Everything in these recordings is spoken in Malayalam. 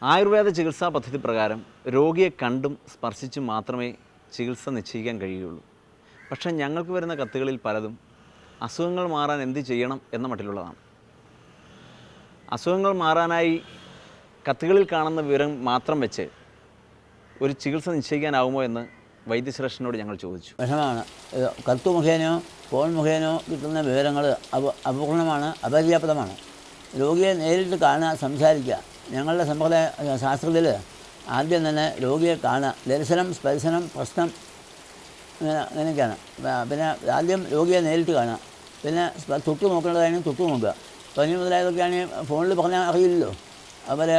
ആയുർവേദ ചികിത്സാ പദ്ധതി പ്രകാരം രോഗിയെ കണ്ടും സ്പർശിച്ചും മാത്രമേ ചികിത്സ നിശ്ചയിക്കാൻ കഴിയുകയുള്ളൂ. പക്ഷേ ഞങ്ങൾക്ക് വരുന്ന കത്തുകളിൽ പലതും അസുഖങ്ങൾ മാറാൻ എന്ത് ചെയ്യണം എന്ന മട്ടിലുള്ളതാണ്. അസുഖങ്ങൾ മാറാനായി കത്തുകളിൽ കാണുന്ന വിവരം മാത്രം വെച്ച് ഒരു ചികിത്സ നിശ്ചയിക്കാനാവുമോ എന്ന് വൈദ്യശ്രേഷ്ഠനോട് ഞങ്ങൾ ചോദിച്ചു. വിഷമാണ്. കത്ത് മുഖേനയോ ഫോൺ മുഖേനയോ കിട്ടുന്ന വിവരങ്ങൾ അപൂർണമാണ്, അപര്യാപ്തമാണ്. രോഗിയെ നേരിട്ട് കാണുക, സംസാരിക്കുക. ഞങ്ങളുടെ സമ്പ്രദായ ശാസ്ത്രത്തിൽ ആദ്യം തന്നെ രോഗിയെ കാണുക, ദർശനം, സ്പർശനം, പ്രശ്നം, അങ്ങനെയൊക്കെയാണ്. പിന്നെ ആദ്യം രോഗിയെ നേരിട്ട് കാണുക, പിന്നെ തൊട്ട് നോക്കേണ്ടതാണെങ്കിൽ തൊട്ട് നോക്കുക. പനി മുതലായതൊക്കെയാണെങ്കിൽ ഫോണിൽ പറഞ്ഞാൽ അറിയില്ലല്ലോ. അവരെ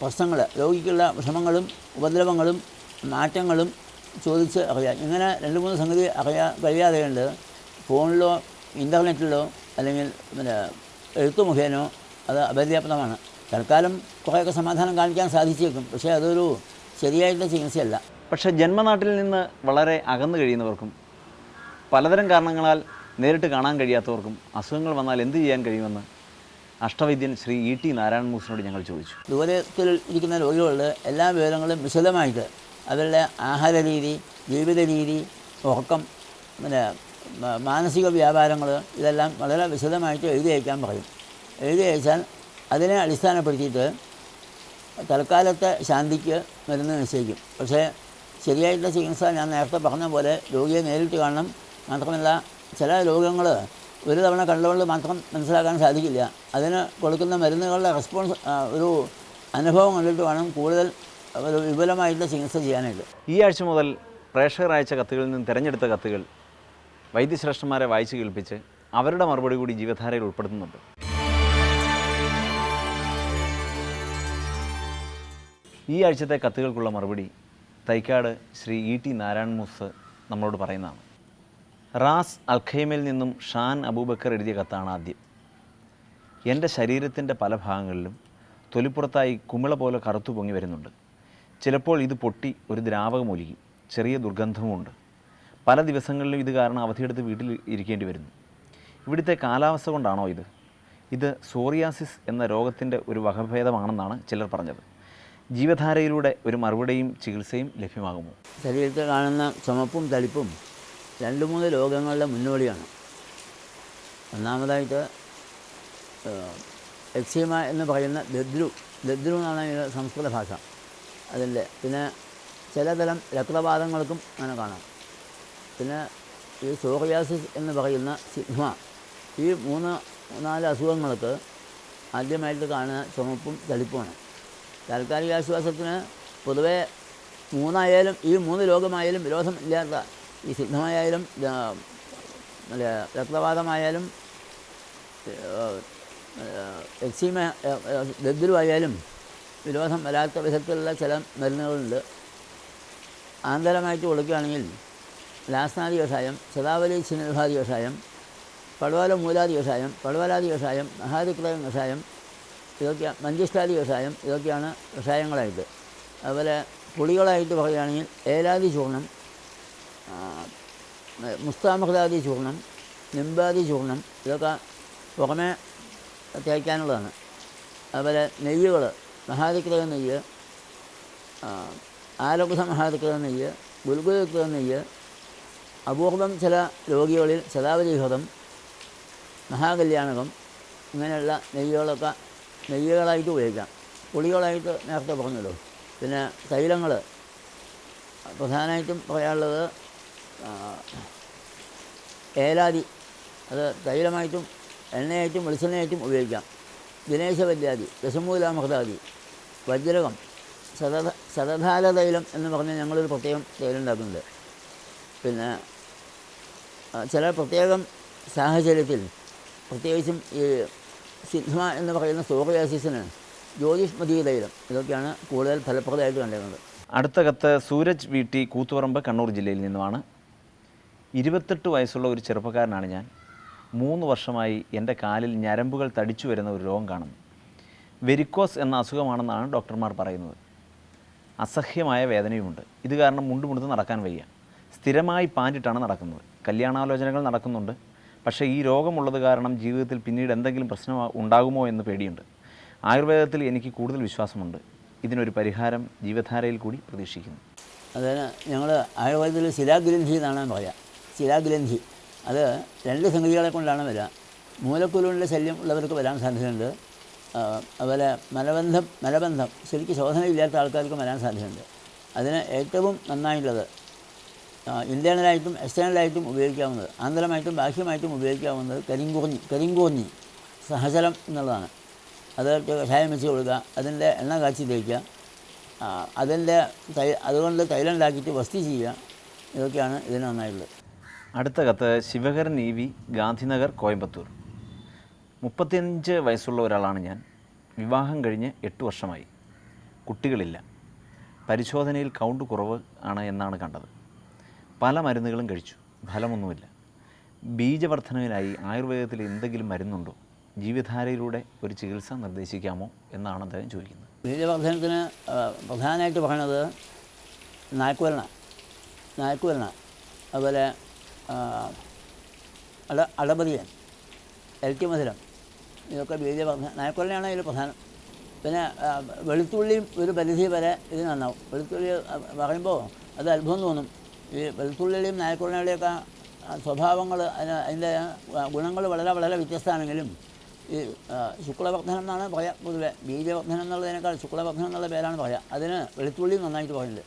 പ്രശ്നങ്ങൾ, രോഗിക്കുള്ള വിഷമങ്ങളും ഉപദ്രവങ്ങളും മാറ്റങ്ങളും ചോദിച്ച് അറിയാം. ഇങ്ങനെ 2-3 സംഗതി കഴിയാതെയുണ്ട് ഫോണിലോ ഇൻ്റർനെറ്റിലോ അല്ലെങ്കിൽ എഴുത്തു മുഖേനോ അത് അപര്യാപ്തമാണ്. തൽക്കാലം കുറേയൊക്കെ സമാധാനം കാണിക്കാൻ സാധിച്ചേക്കും, പക്ഷേ അതൊരു ശരിയായിട്ടുള്ള ചികിത്സയല്ല. പക്ഷേ ജന്മനാട്ടിൽ നിന്ന് വളരെ അകന്നു കഴിയുന്നവർക്കും പലതരം കാരണങ്ങളാൽ നേരിട്ട് കാണാൻ കഴിയാത്തവർക്കും അസുഖങ്ങൾ വന്നാൽ എന്ത് ചെയ്യാൻ കഴിയുമെന്ന് അഷ്ടവൈദ്യൻ ശ്രീ ET നാരായണൻ മൂസിനോട് ഞങ്ങൾ ചോദിച്ചു. ദൂരത്തിൽ ഇരിക്കുന്ന രോഗികളുടെ എല്ലാ വിവരങ്ങളും വിശദമായിട്ട് അവരുടെ ആഹാര രീതി, ജീവിത രീതി, ഉറക്കം, മാനസിക വ്യാപാരങ്ങൾ, ഇതെല്ലാം വളരെ വിശദമായിട്ട് എഴുതി അയക്കാൻ പറയും. എഴുതി അയച്ചാൽ അതിനെ അടിസ്ഥാനപ്പെടുത്തിയിട്ട് തൽക്കാലത്തെ ശാന്തിക്ക് മരുന്ന് നിശ്ചയിക്കും. പക്ഷേ ശരിയായിട്ടുള്ള ചികിത്സ ഞാൻ നേരത്തെ പറഞ്ഞ പോലെ രോഗിയെ നേരിട്ട് കാണണം. മാത്രമല്ല ചില രോഗങ്ങൾ ഒരു തവണ കണ്ടുകൊണ്ട് മാത്രം മനസ്സിലാക്കാൻ സാധിക്കില്ല. അതിന് കൊടുക്കുന്ന മരുന്നുകളുടെ റെസ്പോൺസ്, ഒരു അനുഭവം കണ്ടിട്ട് വേണം കൂടുതൽ ഒരു വിപുലമായിട്ടുള്ള ചികിത്സ ചെയ്യാനായിട്ട്. ഈ ആഴ്ച മുതൽ പ്രേക്ഷകർ അയച്ച കത്തുകളിൽ നിന്ന് തിരഞ്ഞെടുത്ത കത്തുകൾ വൈദ്യശ്രേഷ്ഠന്മാരെ വായിച്ച് കേൾപ്പിച്ച് അവരുടെ മറുപടി കൂടി ജീവധാരയിൽ ഉൾപ്പെടുത്തുന്നുണ്ട്. ഈ ആഴ്ചത്തെ കത്തുകൾക്കുള്ള മറുപടി തൈക്കാട് ശ്രീ ET നാരായണൻ മൂസ് നമ്മളോട് പറയുന്നതാണ്. റാസ് അൽഖൈമിൽ നിന്നും ഷാൻ അബൂബക്കർ എഴുതിയ കത്താണ് ആദ്യം. എൻ്റെ ശരീരത്തിൻ്റെ പല ഭാഗങ്ങളിലും തൊലിപ്പുറത്തായി കുമിള പോലെ കറുത്തു പൊങ്ങി വരുന്നുണ്ട്. ചിലപ്പോൾ ഇത് പൊട്ടി ഒരു ദ്രാവകം ഒലിക്കും. ചെറിയ ദുർഗന്ധവുമുണ്ട്. പല ദിവസങ്ങളിലും ഇത് കാരണം അവധിയെടുത്ത് വീട്ടിൽ ഇരിക്കേണ്ടി വരുന്നു. ഇവിടുത്തെ കാലാവസ്ഥ കൊണ്ടാണോ ഇത്? ഇത് സോറിയാസിസ് എന്ന രോഗത്തിൻ്റെ ഒരു വകഭേദമാണെന്നാണ് ചിലർ പറഞ്ഞത്. ജീവധാരയിലൂടെ ഒരു മറുപടിയും ചികിത്സയും ലഭ്യമാകുമോ? ശരീരത്തിൽ കാണുന്ന ചുമപ്പും തളിപ്പും 2-3 രോഗങ്ങളുടെ മുന്നോടിയാണ്. ഒന്നാമതായിട്ട് എക്സീമ എന്ന് പറയുന്ന ദദ്രു എന്നാണ് ഇതിൻ്റെ സംസ്കൃത ഭാഷ. അതിൻ്റെ പിന്നെ ചിലതരം രക്തപാതങ്ങൾക്കും അങ്ങനെ കാണാം. പിന്നെ ഈ സോറിയാസിസ് എന്ന് പറയുന്ന സിഗ്മ, ഈ 3-4 അസുഖങ്ങൾക്ക് ആദ്യമായിട്ട് കാണുന്ന ചുമപ്പും തളിപ്പുമാണ്. താൽക്കാലിക ആശ്വാസത്തിന് പൊതുവേ ഈ 3 രോഗമായാലും വിരോധം ഇല്ലാത്ത, ഈ സിഗ്മയായാലും രക്തപാതമായാലും എക്സീമ ദദ്രുവായാലും വിരോധം വരാത്ത വിധത്തിലുള്ള ചില മരുന്നുകളുണ്ട്. ആന്തരമായിട്ട് കൊടുക്കുകയാണെങ്കിൽ ലാസ്നാദി കഷായം, ശതാവലി ചിന്നഭാദി കഷായം, പടവല മൂലാദി കഷായം, പടവലാദി കഷായം, മഹാദിക്രയം കഷായം, ഇതൊക്കെ മഞ്ചിഷ്ടാദി കഷായം, ഇതൊക്കെയാണ് കഷായങ്ങളായിട്ട്. അതുപോലെ പുളികളായിട്ട് പറയുകയാണെങ്കിൽ ഏലാദി ചൂർണം, മുസ്താമൃതാദി ചൂർണം, നിംബാദി ചൂർണം, ഇതൊക്കെ പുറമേ തേയ്ക്കാനുള്ളതാണ്. അതുപോലെ നെയ്യുകൾ, മഹാദിക്രയ നെയ്യ്, ആരോഗ്യ മഹാദിക്രയ നെയ്യ്, ഗുൽഗുലിക്രയ നെയ്യ്, അപൂർവം ചില രോഗികളിൽ ശതാവലീഹൃതം, മഹാകല്യാണകം, ഇങ്ങനെയുള്ള നെയ്യുകളായിട്ട് ഉപയോഗിക്കാം. പുളികളായിട്ട് നേരത്തെ പറഞ്ഞല്ലോ. പിന്നെ തൈലങ്ങൾ, പ്രധാനമായിട്ടും പറയാനുള്ളത് ഏലാദി, അത് തൈലമായിട്ടും എണ്ണയായിട്ടും വെളിച്ചെണ്ണയായിട്ടും ഉപയോഗിക്കാം. ദിനേശവല്യാദി, ദശമൂലാമൃതാദി, വജ്രകം, ശതധാര തൈലം എന്ന് പറഞ്ഞ് ഞങ്ങളൊരു പ്രത്യേകം തൈലം ഉണ്ടാക്കുന്നുണ്ട്. പിന്നെ ചില പ്രത്യേകം സാഹചര്യത്തിൽ, പ്രത്യേകിച്ചും ഈ സിഗ്മ എന്ന് പറയുന്ന സോറിയാസിസിന് ജ്യോതിഷ്മതി തൈലം, ഇതൊക്കെയാണ് കൂടുതൽ ഫലപ്രദമായിട്ട് കണ്ടിരുന്നത്. അടുത്ത കത്ത് സൂരജ് VT കൂത്തുപറമ്പ്, കണ്ണൂർ ജില്ലയിൽ നിന്നുമാണ്. 28 വയസ്സുള്ള ഒരു ചെറുപ്പക്കാരനാണ് ഞാൻ. 3 വർഷമായി എൻ്റെ കാലിൽ ഞരമ്പുകൾ തടിച്ചു വരുന്ന ഒരു രോഗം കാണുന്നു. വെരിക്കോസ് എന്ന അസുഖമാണെന്നാണ് ഡോക്ടർമാർ പറയുന്നത്. അസഹ്യമായ വേദനയുമുണ്ട്. ഇത് കാരണം മുണ്ടുമുടുത്ത് നടക്കാൻ വയ്യ. സ്ഥിരമായി പാൻറ്റിട്ടാണ് നടക്കുന്നത്. കല്യാണാലോചനകൾ നടക്കുന്നുണ്ട്. പക്ഷേ ഈ രോഗമുള്ളത് കാരണം ജീവിതത്തിൽ പിന്നീട് എന്തെങ്കിലും പ്രശ്നം ഉണ്ടാകുമോ എന്ന് പേടിയുണ്ട്. ആയുർവേദത്തിൽ എനിക്ക് കൂടുതൽ വിശ്വാസമുണ്ട്. ഇതിനൊരു പരിഹാരം ജീവധാരയിൽ കൂടി പ്രതീക്ഷിക്കുന്നു. അതിന് ഞങ്ങൾ ആയുർവേദത്തിൽ ശിലാഗ്രന്ഥി എന്നാണ് പറയുക. ശിലാഗ്രന്ഥി അത് 2 സംഗതികളെ കൊണ്ടാണ് വരിക. മൂലക്കുരുവിൻ്റെ ശല്യം ഉള്ളവർക്ക് വരാൻ സാധ്യതയുണ്ട്. അതുപോലെ മലബന്ധം ശരിക്കും ശോധനയില്ലാത്ത ആൾക്കാർക്ക് വരാൻ സാധ്യതയുണ്ട്. അതിന് ഏറ്റവും നന്നായിട്ടുള്ളത് ഇൻറ്റേർണലായിട്ടും എക്സ്റ്റേണലായിട്ടും ഉപയോഗിക്കാവുന്നത്, ആന്തരമായിട്ടും ബാഹ്യമായിട്ടും ഉപയോഗിക്കാവുന്നത് കരിങ്കൂർഞ്ഞി സഹചരം എന്നുള്ളതാണ്. അത് കഷായം വെച്ച് കൊടുക്കുക, അതിൻ്റെ എണ്ണ കാച്ചി തേക്കുക, അതുകൊണ്ട് തൈലം ഉണ്ടാക്കിയിട്ട് വസ്തി ചെയ്യുക. ഇതൊക്കെയാണ് ഇതിന് നന്നായിട്ടുള്ളത്. അടുത്ത കത്ത് ശിവകരൻ EV, ഗാന്ധിനഗർ, കോയമ്പത്തൂർ. 35 വയസ്സുള്ള ഒരാളാണ് ഞാൻ. വിവാഹം കഴിഞ്ഞ് 8 വർഷമായി. കുട്ടികളില്ല. പരിശോധനയിൽ കൗണ്ട് കുറവ് ആണ് എന്നാണ് കണ്ടത്. പല മരുന്നുകളും കഴിച്ചു, ഫലമൊന്നുമില്ല. ബീജവർദ്ധനവിനായി ആയുർവേദത്തിൽ എന്തെങ്കിലും മരുന്നുണ്ടോ? ജീവിതധാരയിലൂടെ ഒരു ചികിത്സ നിർദ്ദേശിക്കാമോ എന്നാണ് അദ്ദേഹം ചോദിക്കുന്നത്. ബീജവർദ്ധനത്തിന് പ്രധാനമായിട്ട് പറയുന്നത് നായ്ക്കുവരണ, അതുപോലെ അടപതിയൻ, മധുരം, ഇതൊക്കെ ബീജവർദ്ധന. നായ്ക്കുവരണയാണ് ഇതിൽ പ്രധാനം. പിന്നെ വെളുത്തുള്ളിയും ഒരു പരിധി വരെ ഇത് നന്നാവും. വെളുത്തുള്ളി പറയുമ്പോൾ അത് അത്ഭുതം തോന്നും. ഈ വെളുത്തുള്ളിയുടെയും നായ്ക്കുവരണയുടെയൊക്കെ സ്വഭാവങ്ങൾ, അതിൻ്റെ ഗുണങ്ങൾ വളരെ വളരെ വ്യത്യസ്തമാണെങ്കിലും ഈ ശുക്ലവർദ്ധനം എന്നാണ് പറയുക പൊതുവെ. ബീജവർദ്ധനം എന്നുള്ളതിനേക്കാൾ ശുക്ലവർദ്ധനം എന്നുള്ള പേരാണ് പറയുക. അതിന് വെളുത്തുള്ളി നന്നായിട്ട് പറയുന്നത്.